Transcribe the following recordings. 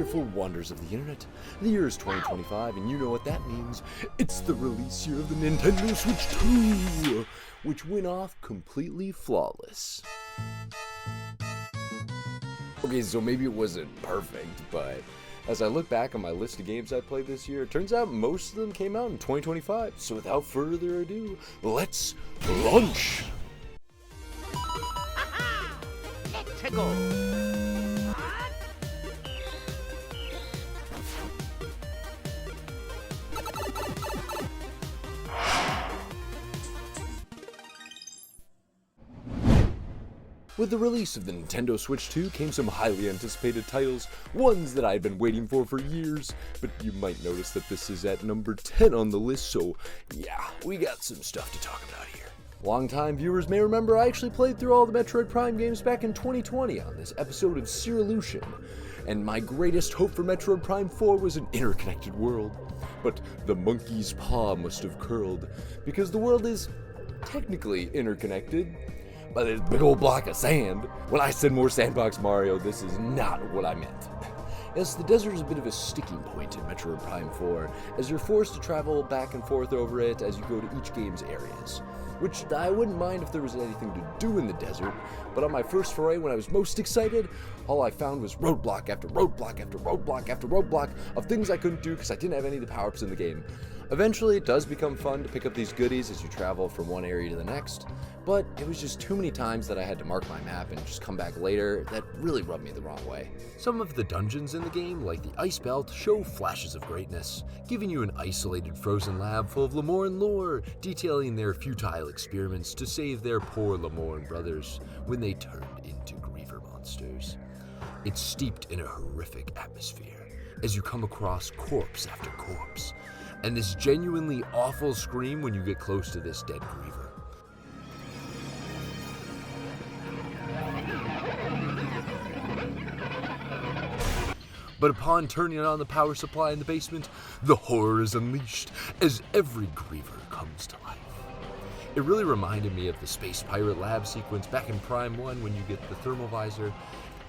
wonderful wonders of the internet. The year is 2025, and you know what that means. It's the release year of the Nintendo Switch 2, which went off completely flawless. Okay, so maybe it wasn't perfect, but as I look back on my list of games I played this year, it turns out most of them came out in 2025. So without further ado, let's launch! Let's go! With the release of the Nintendo Switch 2 came some highly anticipated titles, ones that I had been waiting for years, but you might notice that this is at number 10 on the list, so yeah, we got some stuff to talk about here. Longtime viewers may remember I actually played through all the Metroid Prime games back in 2020 on this episode of Sirolution, and my greatest hope for Metroid Prime 4 was an interconnected world. But the monkey's paw must have curled, because the world is technically interconnected by this big old block of sand. When I said more Sandbox Mario, this is not what I meant. Yes, the desert is a bit of a sticking point in Metroid Prime 4, as you're forced to travel back and forth over it as you go to each game's areas. Which I wouldn't mind if there was anything to do in the desert, but on my first foray when I was most excited, all I found was roadblock after roadblock after roadblock after roadblock of things I couldn't do because I didn't have any of the power-ups in the game. Eventually, it does become fun to pick up these goodies as you travel from one area to the next, but it was just too many times that I had to mark my map and just come back later that really rubbed me the wrong way. Some of the dungeons in the game, like the Ice Belt, show flashes of greatness, giving you an isolated frozen lab full of Lamorne lore, detailing their futile experiments to save their poor Lamorne brothers when they turned into Griever monsters. It's steeped in a horrific atmosphere as you come across corpse after corpse, and this genuinely awful scream when you get close to this dead Griever. But upon turning on the power supply in the basement, the horror is unleashed as every Griever comes to life. It really reminded me of the Space Pirate Lab sequence back in Prime 1 when you get the thermal visor,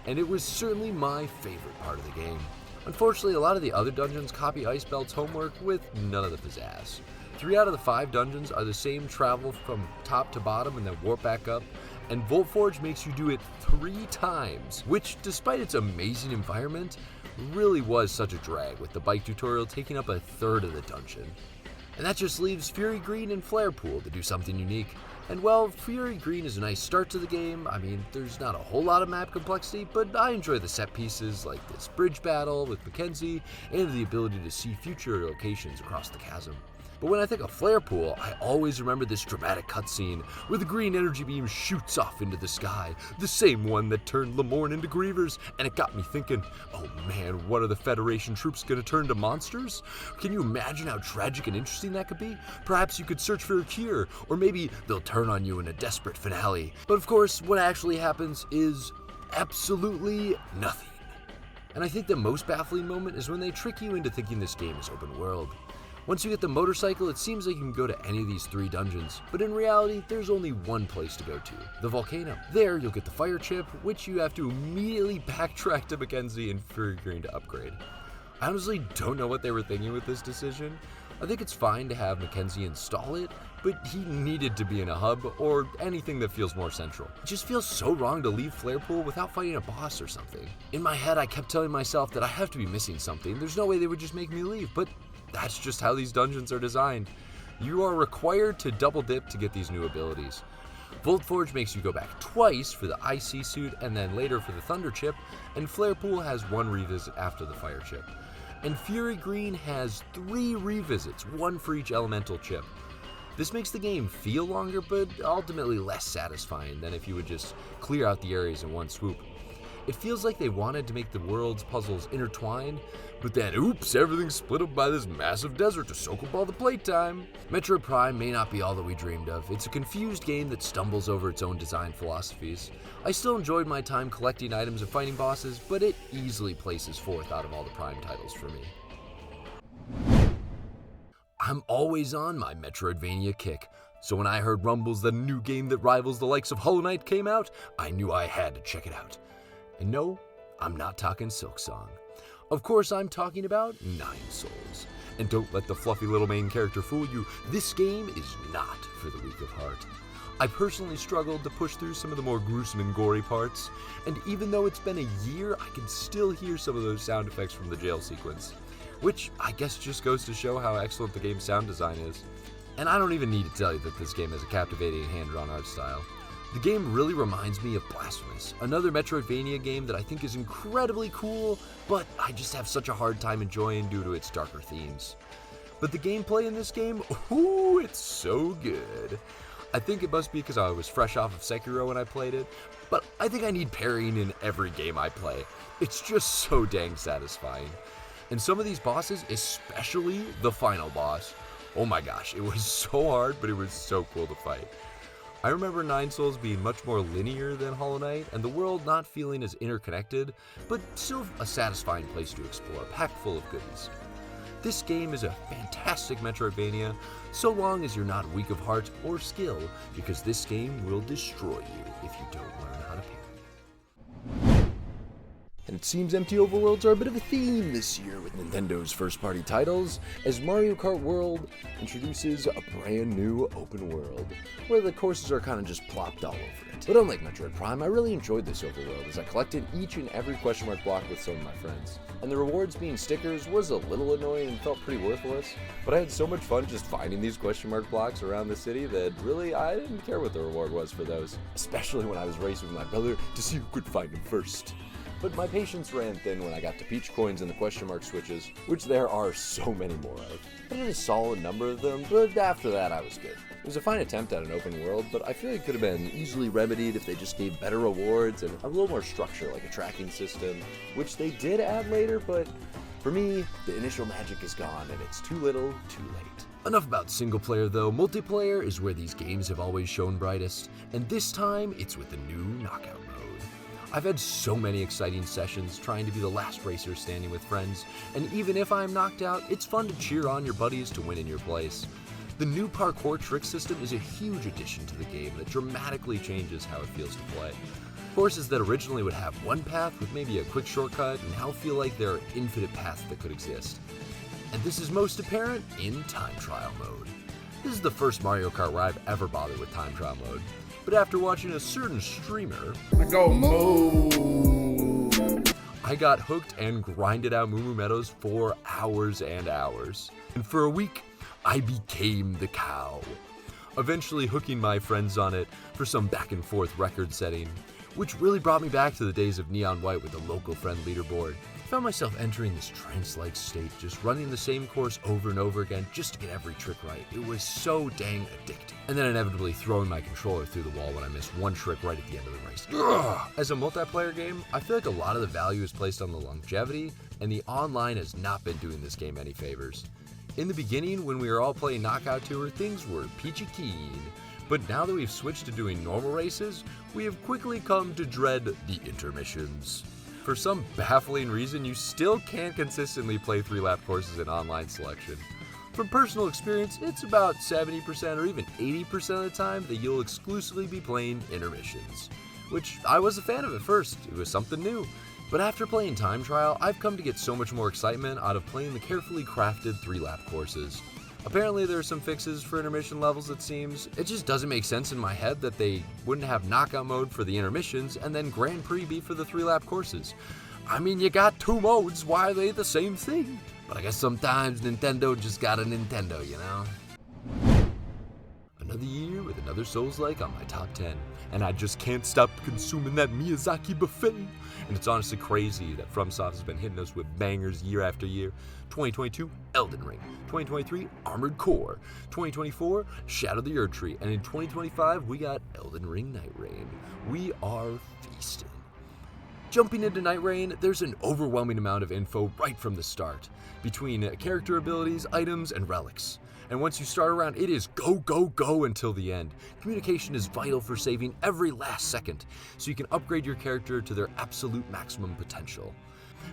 and it was certainly my favorite part of the game. Unfortunately, a lot of the other dungeons copy Ice Belt's homework with none of the pizzazz. 3 out of the 5 dungeons are the same travel from top to bottom and then warp back up, and Voltforge makes you do it 3 times, which, despite its amazing environment, really was such a drag, with the bike tutorial taking up a third of the dungeon. And that just leaves Fury Green and Flare Pool to do something unique. And well, Fury Green is a nice start to the game. I mean, there's not a whole lot of map complexity, but I enjoy the set pieces like this bridge battle with Mackenzie and the ability to see future locations across the chasm. But when I think of Flare Pool, I always remember this dramatic cutscene where the green energy beam shoots off into the sky, the same one that turned Lamorne into Grievers, and it got me thinking, oh man, what are the Federation troops gonna turn to monsters? Can you imagine how tragic and interesting that could be? Perhaps you could search for a cure, or maybe they'll turn on you in a desperate finale. But of course, what actually happens is absolutely nothing. And I think the most baffling moment is when they trick you into thinking this game is open world. Once you get the motorcycle, it seems like you can go to any of these 3 dungeons, but in reality, there's only one place to go to, the volcano. There, you'll get the fire chip, which you have to immediately backtrack to Mackenzie and Fury Green to upgrade. I honestly don't know what they were thinking with this decision. I think it's fine to have Mackenzie install it, but he needed to be in a hub or anything that feels more central. It just feels so wrong to leave Flare Pool without fighting a boss or something. In my head, I kept telling myself that I have to be missing something. There's no way they would just make me leave, but that's just how these dungeons are designed. You are required to double dip to get these new abilities. Voltforge makes you go back twice for the IC suit and then later for the Thunder chip, and Flare Pool has 1 revisit after the Fire chip. And Fury Green has 3 revisits, 1 for each elemental chip. This makes the game feel longer, but ultimately less satisfying than if you would just clear out the areas in one swoop. It feels like they wanted to make the world's puzzles intertwined, but then oops, everything's split up by this massive desert to soak up all the playtime. Metroid Prime may not be all that we dreamed of. It's a confused game that stumbles over its own design philosophies. I still enjoyed my time collecting items and fighting bosses, but it easily places 4th out of all the Prime titles for me. I'm always on my Metroidvania kick, so when I heard rumbles that a new game that rivals the likes of Hollow Knight came out, I knew I had to check it out. And no, I'm not talking Silksong. Of course, I'm talking about Nine Souls. And don't let the fluffy little main character fool you, this game is not for the weak of heart. I personally struggled to push through some of the more gruesome and gory parts, and even though it's been a year, I can still hear some of those sound effects from the jail sequence, which I guess just goes to show how excellent the game's sound design is. And I don't even need to tell you that this game has a captivating hand-drawn art style. The game really reminds me of Blasphemous, another Metroidvania game that I think is incredibly cool, but I just have such a hard time enjoying due to its darker themes. But the gameplay in this game, ooh, it's so good. I think it must be because I was fresh off of Sekiro when I played it, but I think I need parrying in every game I play. It's just so dang satisfying. And some of these bosses, especially the final boss, oh my gosh, it was so hard, but it was so cool to fight. I remember Nine Souls being much more linear than Hollow Knight, and the world not feeling as interconnected, but still a satisfying place to explore, packed full of goodies. This game is a fantastic Metroidvania, so long as you're not weak of heart or skill, because this game will destroy you if you don't learn how to parry. And it seems empty overworlds are a bit of a theme this year with Nintendo's first-party titles, as Mario Kart World introduces a brand new open world, where the courses are kind of just plopped all over it. But unlike Metroid Prime, I really enjoyed this overworld as I collected each and every question mark block with some of my friends. And the rewards being stickers was a little annoying and felt pretty worthless, but I had so much fun just finding these question mark blocks around the city that really I didn't care what the reward was for those, especially when I was racing with my brother to see who could find them first. But my patience ran thin when I got to peach coins and the question mark switches, which there are so many more of. I did a solid number of them, but after that I was good. It was a fine attempt at an open world, but I feel it could have been easily remedied if they just gave better rewards and a little more structure, like a tracking system, which they did add later, but for me, the initial magic is gone and it's too little, too late. Enough about single player though, multiplayer is where these games have always shone brightest, and this time it's with the new knockout mode. I've had so many exciting sessions trying to be the last racer standing with friends, and even if I'm knocked out, it's fun to cheer on your buddies to win in your place. The new parkour trick system is a huge addition to the game that dramatically changes how it feels to play. Courses that originally would have one path with maybe a quick shortcut now feel like there are infinite paths that could exist. And this is most apparent in time trial mode. This is the first Mario Kart where I've ever bothered with time trial mode. But after watching a certain streamer, I got hooked and grinded out Moo Moo Meadows for hours and hours. And for a week, I became the cow, eventually hooking my friends on it for some back and forth record setting, which really brought me back to the days of Neon White with the local friend leaderboard. I found myself entering this trance-like state, just running the same course over and over again just to get every trick right. It was so dang addicting. And then inevitably throwing my controller through the wall when I missed one trick right at the end of the race. Ugh! As a multiplayer game, I feel like a lot of the value is placed on the longevity, and the online has not been doing this game any favors. In the beginning, when we were all playing Knockout Tour, things were peachy keen. But now that we've switched to doing normal races, we have quickly come to dread the intermissions. For some baffling reason, you still can't consistently play 3-lap courses in online selection. From personal experience, it's about 70% or even 80% of the time that you'll exclusively be playing intermissions, which I was a fan of at first. It was something new. But after playing Time Trial, I've come to get so much more excitement out of playing the carefully crafted 3-lap courses. Apparently there are some fixes for intermission levels, it seems. It just doesn't make sense in my head that they wouldn't have knockout mode for the intermissions and then Grand Prix be for the 3-lap courses. I mean, you got two modes, why are they the same thing? But I guess sometimes Nintendo just got a Nintendo, you know? Another year with another Souls-like on my top 10, and I just can't stop consuming that Miyazaki buffet. And it's honestly crazy that FromSoft has been hitting us with bangers year after year. 2022, Elden Ring. 2023, Armored Core. 2024, Shadow the Erdtree. And in 2025, we got Elden Ring Nightreign. We are feasting. Jumping into Nightreign, there's an overwhelming amount of info right from the start, between character abilities, items, and relics. And once you start around, it is go, go, go until the end. Communication is vital for saving every last second, so you can upgrade your character to their absolute maximum potential.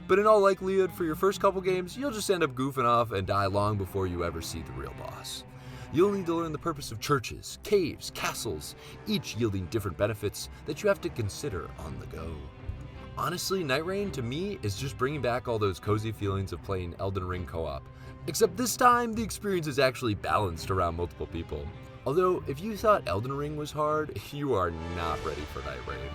But in all likelihood, for your first couple games, you'll just end up goofing off and die long before you ever see the real boss. You'll need to learn the purpose of churches, caves, castles, each yielding different benefits that you have to consider on the go. Honestly, Nightreign to me is just bringing back all those cozy feelings of playing Elden Ring co-op. Except this time, the experience is actually balanced around multiple people. Although, if you thought Elden Ring was hard, you are not ready for Nightreign.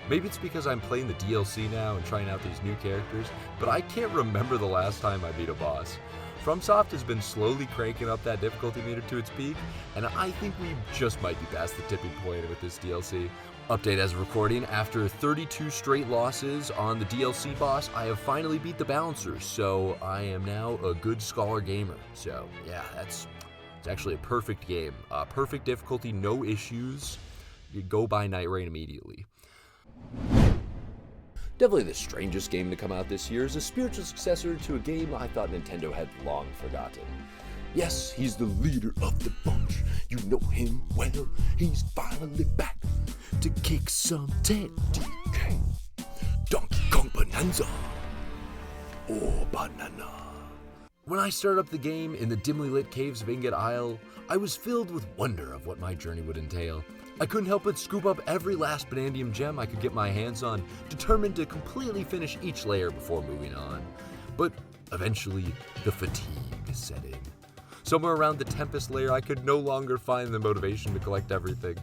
Maybe it's because I'm playing the DLC now and trying out these new characters, but I can't remember the last time I beat a boss. FromSoft has been slowly cranking up that difficulty meter to its peak, and I think we just might be past the tipping point with this DLC. Update as of recording, after 32 straight losses on the DLC boss, I have finally beat the Balancer, so I am now a good scholar gamer. So yeah, it's actually a perfect game. Perfect difficulty, no issues. You go buy Nightreign immediately. Definitely the strangest game to come out this year is a spiritual successor to a game I thought Nintendo had long forgotten. Yes, he's the leader of the bunch. You know him well. He's finally back to kick some TDK. Donkey Kong Bananza. Or Banana. When I started up the game in the dimly lit caves of Ingot Isle, I was filled with wonder of what my journey would entail. I couldn't help but scoop up every last Banandium gem I could get my hands on, determined to completely finish each layer before moving on. But eventually, the fatigue set in. Somewhere around the Tempest layer, I could no longer find the motivation to collect everything.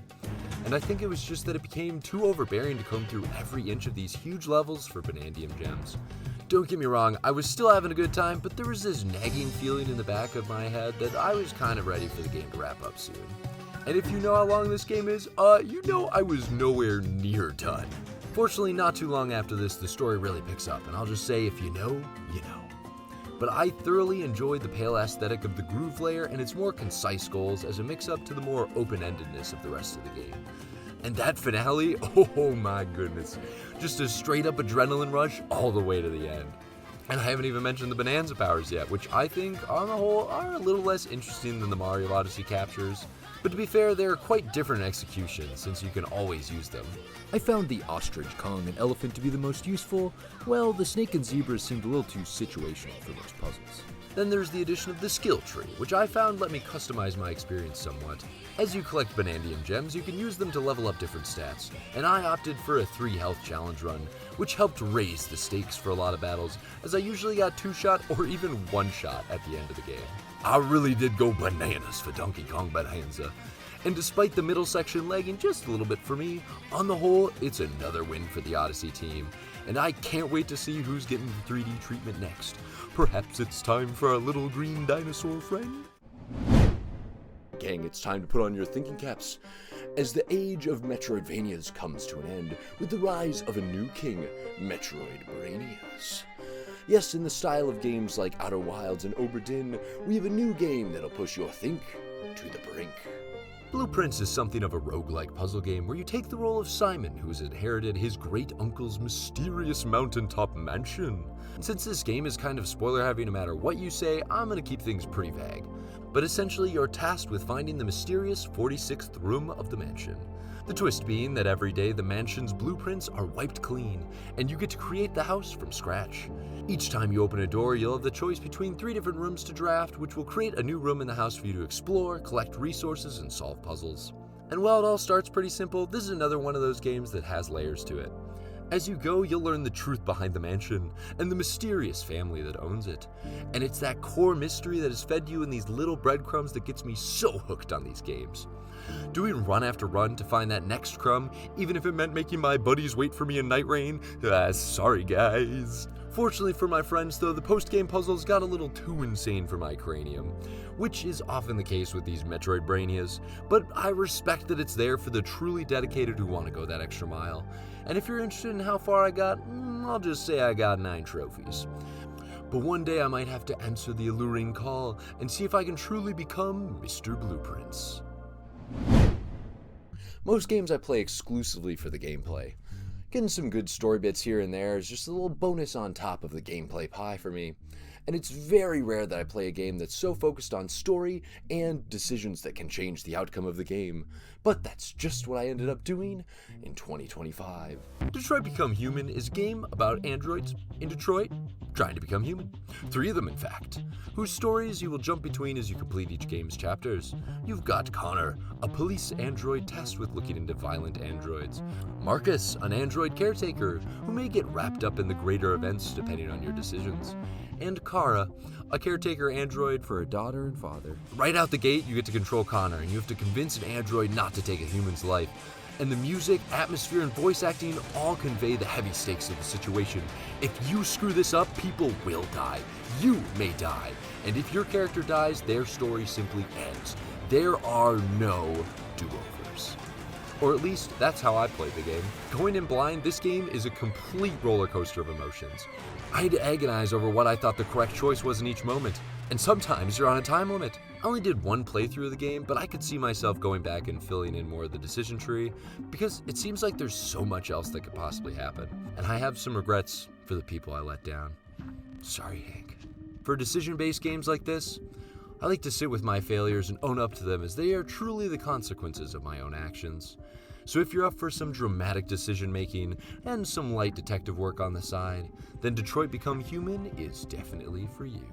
And I think it was just that it became too overbearing to comb through every inch of these huge levels for Banandium gems. Don't get me wrong, I was still having a good time, but there was this nagging feeling in the back of my head that I was kind of ready for the game to wrap up soon. And if you know how long this game is, you know I was nowhere near done. Fortunately, not too long after this, the story really picks up, and I'll just say, if you know, you know. But I thoroughly enjoyed the pale aesthetic of the Groove layer and its more concise goals as a mix-up to the more open-endedness of the rest of the game. And that finale, oh my goodness, just a straight-up adrenaline rush all the way to the end. And I haven't even mentioned the Bananza powers yet, which I think, on the whole, are a little less interesting than the Mario Odyssey captures. But to be fair, they're quite different in execution, since you can always use them. I found the ostrich, Kong, and elephant to be the most useful, while the snake and zebra seemed a little too situational for most puzzles. Then there's the addition of the skill tree, which I found let me customize my experience somewhat. As you collect Banandium gems, you can use them to level up different stats, and I opted for a 3 health challenge run, which helped raise the stakes for a lot of battles, as I usually got 2-shot or even 1-shot at the end of the game. I really did go bananas for Donkey Kong Bananza, and despite the middle section lagging just a little bit for me, on the whole, it's another win for the Odyssey team, and I can't wait to see who's getting the 3D treatment next. Perhaps it's time for our little green dinosaur friend? Gang, it's time to put on your thinking caps, as the age of Metroidvanias comes to an end with the rise of a new king, Metroidbranias. Yes, in the style of games like Outer Wilds and Ovinn, we have a new game that'll push your think to the brink. Blueprints is something of a roguelike puzzle game where you take the role of Simon, who has inherited his great-uncle's mysterious mountaintop mansion. Since this game is kind of spoiler-heavy no matter what you say, I'm going to keep things pretty vague. But essentially, you're tasked with finding the mysterious 46th room of the mansion. The twist being that every day the mansion's blueprints are wiped clean, and you get to create the house from scratch. Each time you open a door, you'll have the choice between 3 different rooms to draft, which will create a new room in the house for you to explore, collect resources, and solve puzzles. And while it all starts pretty simple, this is another one of those games that has layers to it. As you go, you'll learn the truth behind the mansion and the mysterious family that owns it. And it's that core mystery that is fed you in these little breadcrumbs that gets me so hooked on these games. Doing run after run to find that next crumb, even if it meant making my buddies wait for me in Nightreign, sorry guys. Fortunately for my friends though, the post-game puzzles got a little too insane for my cranium, which is often the case with these Metroidbranias, but I respect that it's there for the truly dedicated who want to go that extra mile. And if you're interested in how far I got, I'll just say I got 9 trophies. But one day I might have to answer the alluring call and see if I can truly become Mr. Blueprints. Most games I play exclusively for the gameplay. Getting some good story bits here and there is just a little bonus on top of the gameplay pie for me. And it's very rare that I play a game that's so focused on story and decisions that can change the outcome of the game. But that's just what I ended up doing in 2025. Detroit Become Human is a game about androids in Detroit. trying to become human. 3 of them, in fact, whose stories you will jump between as you complete each game's chapters. You've got Connor, a police android tasked with looking into violent androids. Marcus, an android caretaker who may get wrapped up in the greater events depending on your decisions. And Kara, a caretaker android for a daughter and father. Right out the gate, you get to control Connor, and you have to convince an android not to take a human's life. And the music, atmosphere, and voice acting all convey the heavy stakes of the situation. If you screw this up, people will die. You may die. And if your character dies, their story simply ends. There are no do-overs. Or at least, that's how I played the game. Going in blind, this game is a complete roller coaster of emotions. I had to agonize over what I thought the correct choice was in each moment. And sometimes you're on a time limit. I only did one playthrough of the game, but I could see myself going back and filling in more of the decision tree, because it seems like there's so much else that could possibly happen. And I have some regrets for the people I let down. Sorry, Hank. For decision-based games like this, I like to sit with my failures and own up to them, as they are truly the consequences of my own actions. So if you're up for some dramatic decision-making and some light detective work on the side, then Detroit Become Human is definitely for you.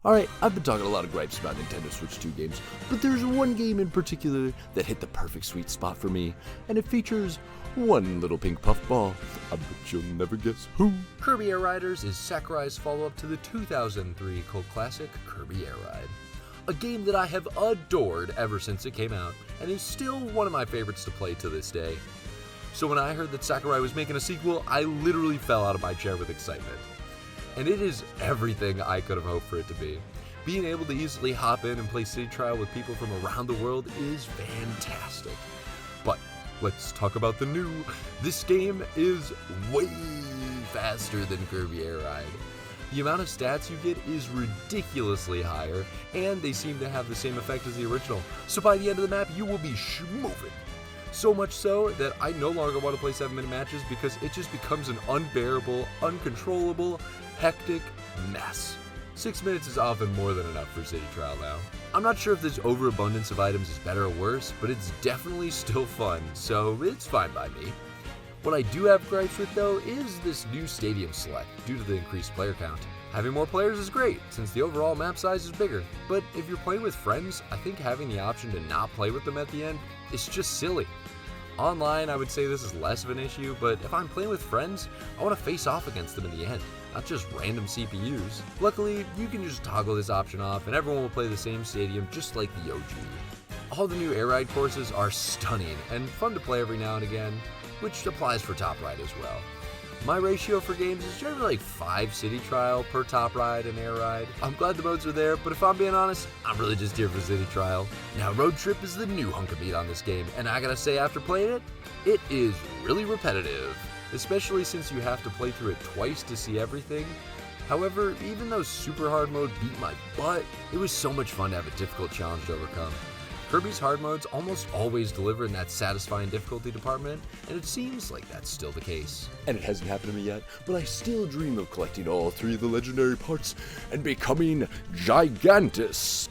Alright, I've been talking a lot of gripes about Nintendo Switch 2 games, but there's one game in particular that hit the perfect sweet spot for me, and it features one little pink puff ball. I bet you'll never guess who. Kirby Air Riders is Sakurai's follow-up to the 2003 cult classic Kirby Air Ride. A game that I have adored ever since it came out, and is still one of my favorites to play to this day. So when I heard that Sakurai was making a sequel, I literally fell out of my chair with excitement. And it is everything I could have hoped for it to be. Being able to easily hop in and play City Trial with people from around the world is fantastic. But let's talk about the new. This game is way faster than Kirby Air Ride. The amount of stats you get is ridiculously higher, and they seem to have the same effect as the original. So by the end of the map, you will be schmoving. So much so that I no longer want to play 7-minute matches, because it just becomes an unbearable, uncontrollable, hectic mess. 6 minutes is often more than enough for City Trial now. I'm not sure if this overabundance of items is better or worse, but it's definitely still fun, so it's fine by me. What I do have gripes with, though, is this new stadium select due to the increased player count. Having more players is great, since the overall map size is bigger, but if you're playing with friends, I think having the option to not play with them at the end is just silly. Online, I would say this is less of an issue, but if I'm playing with friends, I want to face off against them in the end, not just random CPUs. Luckily, you can just toggle this option off and everyone will play the same stadium just like the OG. All the new air ride courses are stunning and fun to play every now and again, which applies for Top Ride as well. My ratio for games is generally like 5 City Trial per Top Ride and Air Ride. I'm glad the modes are there, but if I'm being honest, I'm really just here for City Trial. Now, Road Trip is the new hunk of meat on this game, and I gotta say, after playing it, it is really repetitive, especially since you have to play through it twice to see everything. However, even though super hard mode beat my butt, it was so much fun to have a difficult challenge to overcome. Kirby's hard modes almost always deliver in that satisfying difficulty department, and it seems like that's still the case. And it hasn't happened to me yet, but I still dream of collecting all 3 of the legendary parts and becoming Gigantus.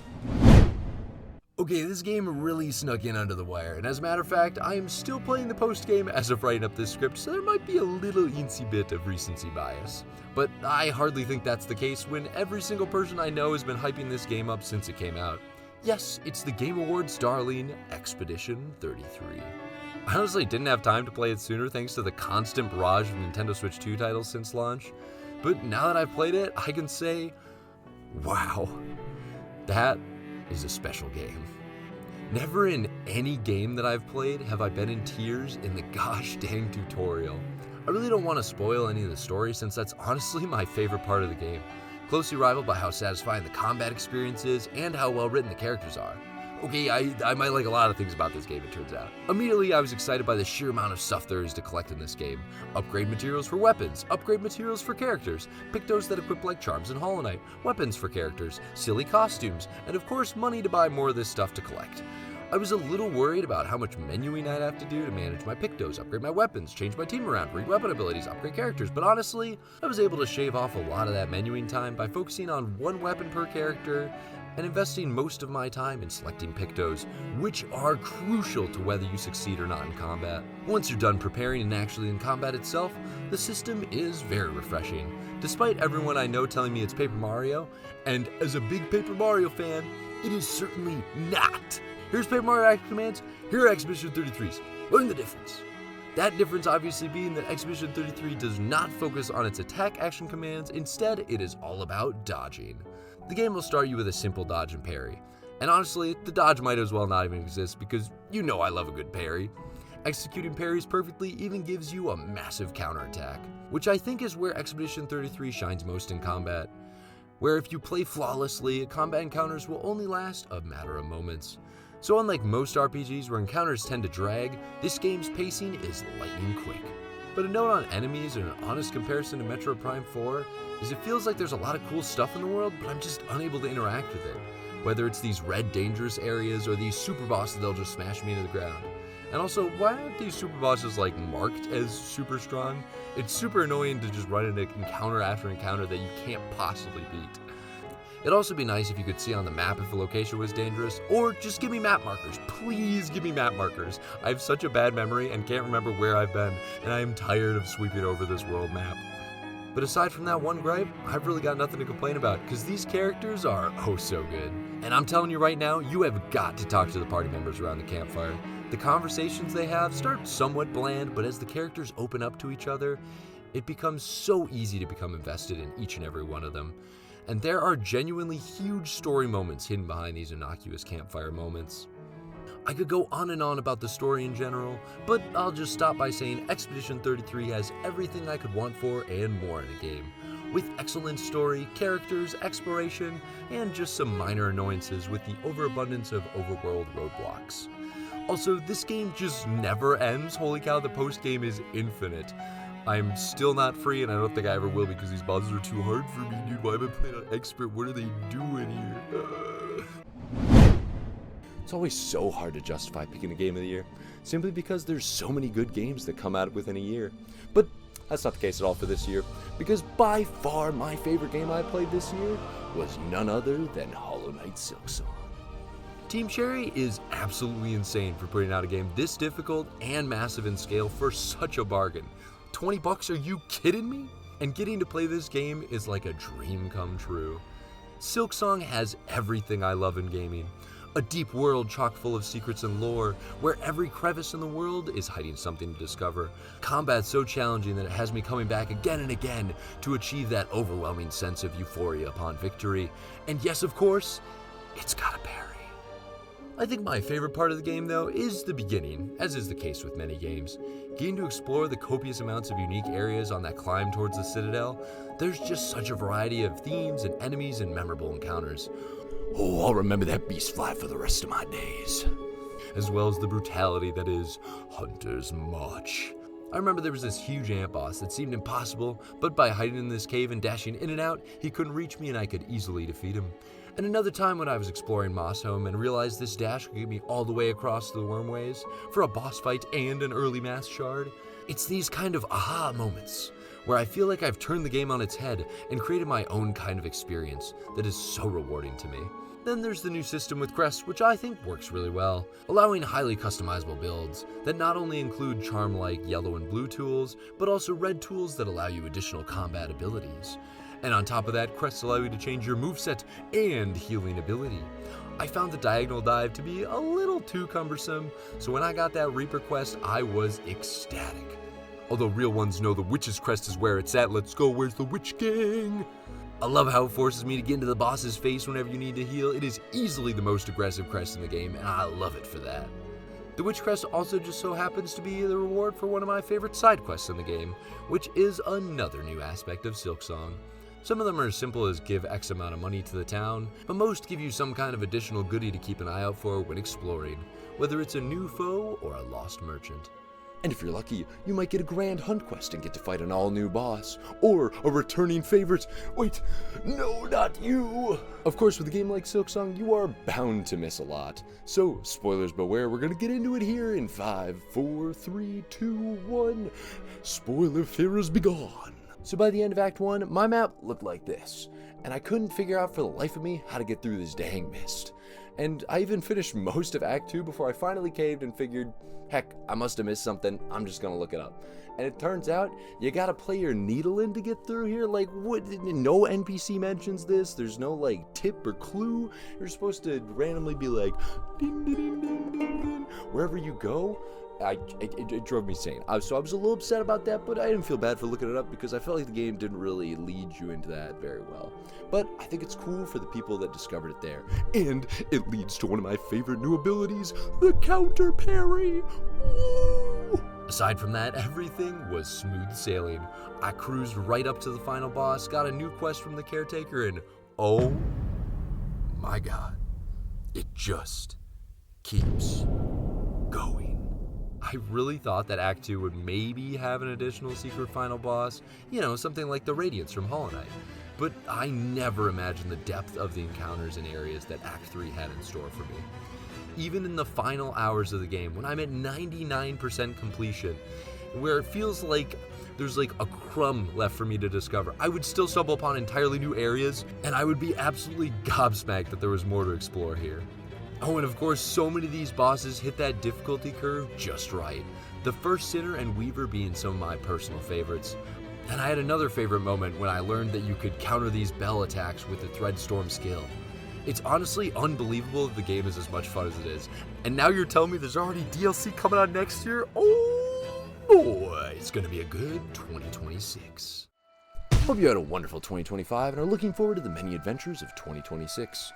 Okay, this game really snuck in under the wire, and as a matter of fact, I am still playing the post-game as of writing up this script, so there might be a little eensy bit of recency bias. But I hardly think that's the case when every single person I know has been hyping this game up since it came out. Yes, it's the Game Awards darling, Expedition 33. I honestly didn't have time to play it sooner thanks to the constant barrage of Nintendo Switch 2 titles since launch, but now that I've played it, I can say, wow, that is a special game. Never in any game that I've played have I been in tears in the gosh dang tutorial. I really don't want to spoil any of the story since that's honestly my favorite part of the game. Closely rivaled by how satisfying the combat experience is and how well written the characters are. Okay, I might like a lot of things about this game, it turns out. Immediately, I was excited by the sheer amount of stuff there is to collect in this game. Upgrade materials for weapons, upgrade materials for characters, Pictos that equip like charms in Hollow Knight, weapons for characters, silly costumes, and of course money to buy more of this stuff to collect. I was a little worried about how much menuing I'd have to do to manage my Pictos, upgrade my weapons, change my team around, read weapon abilities, upgrade characters, but honestly, I was able to shave off a lot of that menuing time by focusing on one weapon per character and investing most of my time in selecting pictos, which are crucial to whether you succeed or not in combat. Once you're done preparing and actually in combat itself, the system is very refreshing. Despite everyone I know telling me it's Paper Mario, and as a big Paper Mario fan, it is certainly not. Here's Paper Mario action commands, here are Expedition 33's. Learn the difference. That difference obviously being that Expedition 33 does not focus on its attack action commands, instead it is all about dodging. The game will start you with a simple dodge and parry, and honestly, the dodge might as well not even exist because you know I love a good parry. Executing parries perfectly even gives you a massive counterattack, which I think is where Expedition 33 shines most in combat, where if you play flawlessly, combat encounters will only last a matter of moments. So unlike most RPGs where encounters tend to drag, this game's pacing is lightning quick. But a note on enemies and an honest comparison to Metroid Prime 4 is it feels like there's a lot of cool stuff in the world, but I'm just unable to interact with it. Whether it's these red dangerous areas or these super bosses that'll just smash me into the ground. And also, why aren't these super bosses like marked as super strong? It's super annoying to just run into encounter after encounter that you can't possibly beat. It'd also be nice if you could see on the map if a location was dangerous, or just give me map markers. Please give me map markers. I have such a bad memory and can't remember where I've been, and I am tired of sweeping over this world map. But aside from that one gripe, I've really got nothing to complain about, because these characters are oh so good. And I'm telling you right now, you have got to talk to the party members around the campfire. The conversations they have start somewhat bland, but as the characters open up to each other, it becomes so easy to become invested in each and every one of them. And there are genuinely huge story moments hidden behind these innocuous campfire moments. I could go on and on about the story in general, but I'll just stop by saying Expedition 33 has everything I could want for and more in a game, with excellent story, characters, exploration, and just some minor annoyances with the overabundance of overworld roadblocks. Also, this game just never ends. Holy cow, the post-game is infinite. I'm still not free, and I don't think I ever will because these bosses are too hard for me, dude. Why am I playing on expert? What are they doing here? It's always so hard to justify picking a game of the year, simply because there's so many good games that come out within a year. But that's not the case at all for this year, because by far my favorite game I played this year was none other than Hollow Knight Silksong. Team Cherry is absolutely insane for putting out a game this difficult and massive in scale for such a bargain. $20, are you kidding me? And getting to play this game is like a dream come true. Silksong has everything I love in gaming. A deep world chock full of secrets and lore, where every crevice in the world is hiding something to discover. Combat so challenging that it has me coming back again and again to achieve that overwhelming sense of euphoria upon victory. And yes, of course, it's got a parry. I think my favorite part of the game, though, is the beginning, as is the case with many games. Getting to explore the copious amounts of unique areas on that climb towards the Citadel, there's just such a variety of themes and enemies and memorable encounters. Oh, I'll remember that beast fly for the rest of my days. As well as the brutality that is Hunter's March. I remember there was this huge ant boss that seemed impossible, but by hiding in this cave and dashing in and out, he couldn't reach me and I could easily defeat him. And another time when I was exploring Mossholm and realized this dash could get me all the way across the Wormways for a boss fight and an early mass shard. It's these kind of aha moments where I feel like I've turned the game on its head and created my own kind of experience that is so rewarding to me. Then there's the new system with crests, which I think works really well, allowing highly customizable builds that not only include charm-like yellow and blue tools, but also red tools that allow you additional combat abilities. And on top of that, crests allow you to change your moveset and healing ability. I found the diagonal dive to be a little too cumbersome, so when I got that Reaper quest, I was ecstatic. Although real ones know the Witch's crest is where it's at. Let's go, where's the Witch Gang? I love how it forces me to get into the boss's face whenever you need to heal. It is easily the most aggressive crest in the game, and I love it for that. The Witch Crest also just so happens to be the reward for one of my favorite side quests in the game, which is another new aspect of Silksong. Some of them are as simple as give X amount of money to the town, but most give you some kind of additional goodie to keep an eye out for when exploring, whether it's a new foe or a lost merchant. And if you're lucky, you might get a grand hunt quest and get to fight an all-new boss, or a returning favorite. Wait, no, not you! Of course, with a game like Silksong, you are bound to miss a lot. So, spoilers beware, we're gonna get into it here in 5, 4, 3, 2, 1. Spoiler fears be gone. So by the end of Act 1, my map looked like this, and I couldn't figure out for the life of me how to get through this dang mist. And I even finished most of Act 2 before I finally caved and figured, heck, I must have missed something, I'm just gonna look it up. And it turns out, you gotta play your needle in to get through here. Like, what? No NPC mentions this, there's no, like, tip or clue. You're supposed to randomly be like, ding, ding, ding, ding, ding, ding. Wherever you go. It drove me insane. So I was a little upset about that, but I didn't feel bad for looking it up because I felt like the game didn't really lead you into that very well. But I think it's cool for the people that discovered it there. And it leads to one of my favorite new abilities, the counter parry. Woo! Aside from that, everything was smooth sailing. I cruised right up to the final boss, got a new quest from the caretaker, and oh my god, it just keeps going. I really thought that Act 2 would maybe have an additional secret final boss, something like the Radiance from Hollow Knight. But I never imagined the depth of the encounters and areas that Act 3 had in store for me. Even in the final hours of the game, when I'm at 99% completion, where it feels like there's like a crumb left for me to discover, I would still stumble upon entirely new areas, and I would be absolutely gobsmacked that there was more to explore here. Oh, and of course, so many of these bosses hit that difficulty curve just right. The first Sinner and Weaver being some of my personal favorites. And I had another favorite moment when I learned that you could counter these bell attacks with the Threadstorm skill. It's honestly unbelievable that the game is as much fun as it is. And now you're telling me there's already DLC coming out next year? Oh boy, it's gonna be a good 2026. Hope you had a wonderful 2025 and are looking forward to the many adventures of 2026.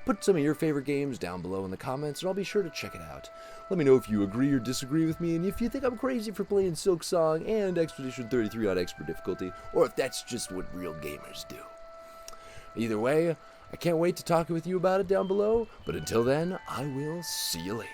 Put some of your favorite games down below in the comments and I'll be sure to check it out. Let me know if you agree or disagree with me and if you think I'm crazy for playing Silk Song and Expedition 33 on expert difficulty, or if that's just what real gamers do. Either way, I can't wait to talk with you about it down below, but until then, I will see you later.